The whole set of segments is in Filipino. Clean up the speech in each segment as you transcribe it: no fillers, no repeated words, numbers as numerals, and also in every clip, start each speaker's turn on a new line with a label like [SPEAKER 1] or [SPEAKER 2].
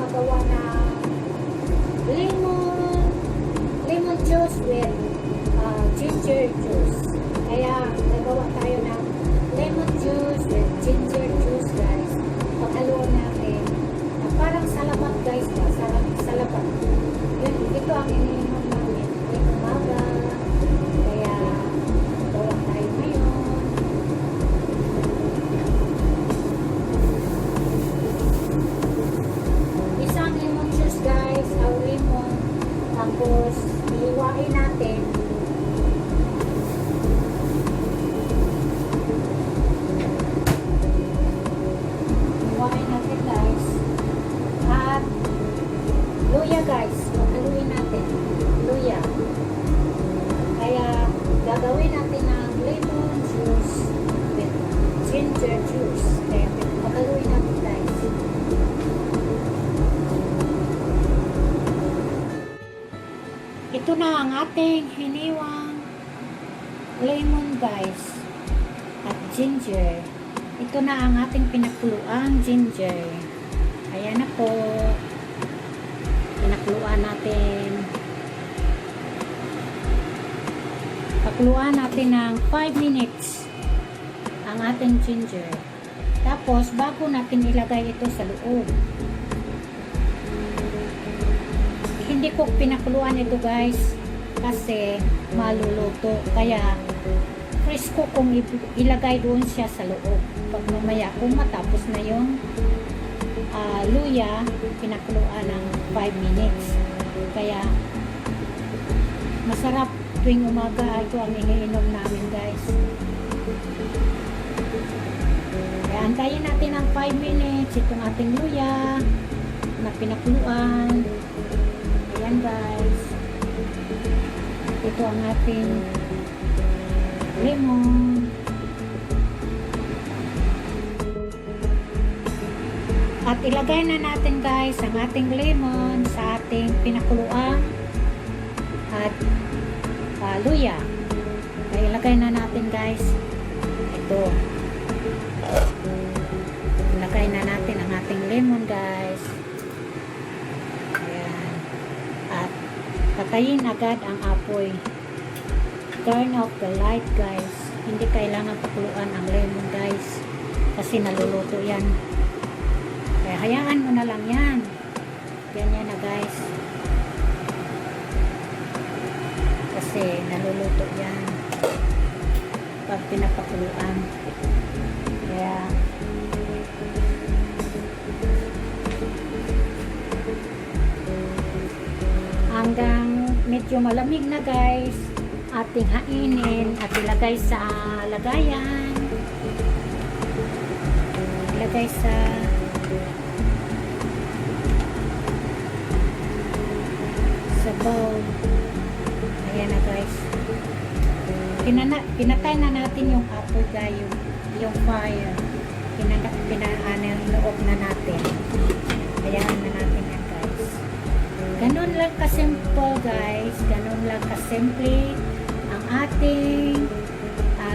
[SPEAKER 1] magawa ng lemon juice with ginger juice. Kaya nagawa tayo ng lemon juice with ginger juice, guys. Paghaluan natin na parang salabat, guys. Salabat. Ito ang iniinom namin ngayong umaga. Kaya nagawa tayo ngayon. Isang lemon juice, guys. Ang lemon. Tapos iiwain natin. Luya, guys, paghaluin natin luya. Kaya gagawin natin ng lemon juice with ginger juice. Kaya paghaluin natin, guys. Ito na ang ating hiniwang lemon, guys, at ginger. Ito na ang ating pinakuluang ginger. Ayan na po. Pinakuluan natin. Pakuluan natin ng 5 minutes ang ating ginger. Tapos, bago natin ilagay ito sa loob. Hindi ko pinakuluan ito, guys, kasi maluluto. Kaya, fresco kung ilagay doon siya sa loob. Pag mamaya, kung matapos na yung luya, pinakuluan ng 5 minutes. Kaya masarap tuwing umaga. Ito ang iniinom namin, guys. Kaya antayin natin ng 5 minutes itong ating luya na pinakuluan. Ayan, guys. Ito ang ating lemon. At ilagay na natin, guys, ang ating lemon sa ating pinakuluan at luya. Kaya ilagay na natin, guys. Ito. Ilagay na natin ang ating lemon, guys. Ayan. At patayin agad ang apoy. Turn off the light, guys. Hindi kailangan pakuluan ang lemon, guys, kasi naluluto yan. Kaya hayaan mo na lang yan. Ganyan na, guys. Kasi naluluto yan pag pinapakuluan. Kaya hanggang medyo malamig na, guys, ating hainin at ilagay sa lagayan. Ilagay sa bowl. Ayan na, guys. Pinatay na natin yung apoy, guys, yung fire. Pinanoob na natin. Ayan na natin yan, guys. Ganun lang kasimple, guys. Ganun lang kasimple ang ating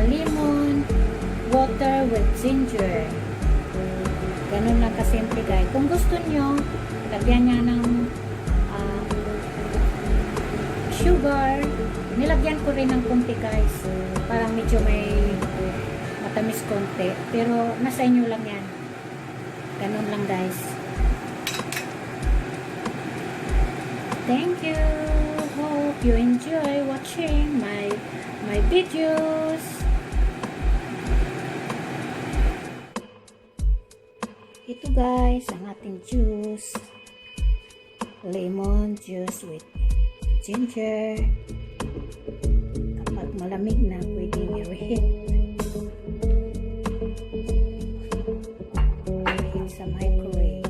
[SPEAKER 1] lemon water with ginger. Ganun lang kasimple, guys. Kung gusto nyo, lagyan niya ng sugar. Nilagyan ko rin ng konti, guys. Parang medyo may matamis konti. Pero nasa inyo lang yan. Ganun lang, guys. Thank you. Hope you enjoy watching my videos. Ito, guys, ang ating juice. Lemon juice with ginger. Kapag malamig na, pwedeng i-reheat. Reheat sa microwave.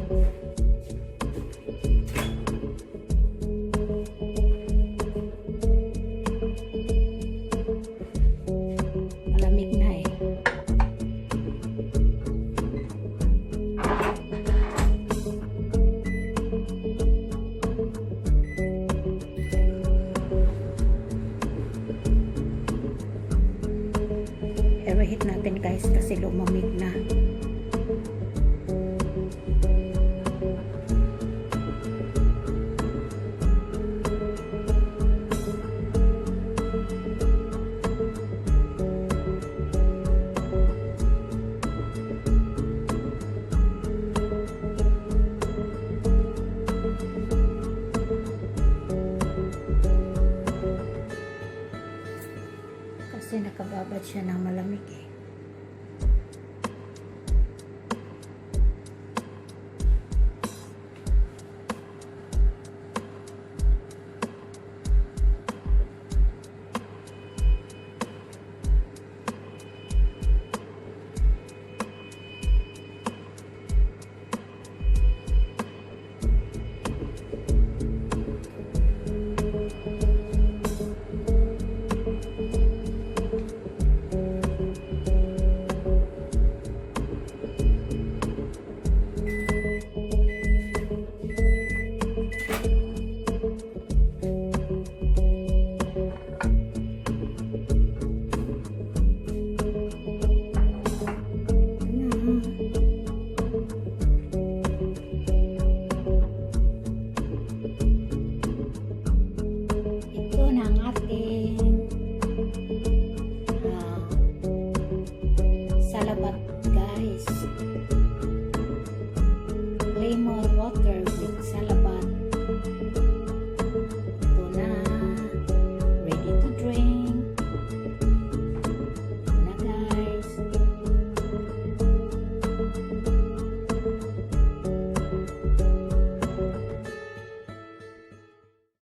[SPEAKER 1] Malamig na eh.
[SPEAKER 2] siya ng malamig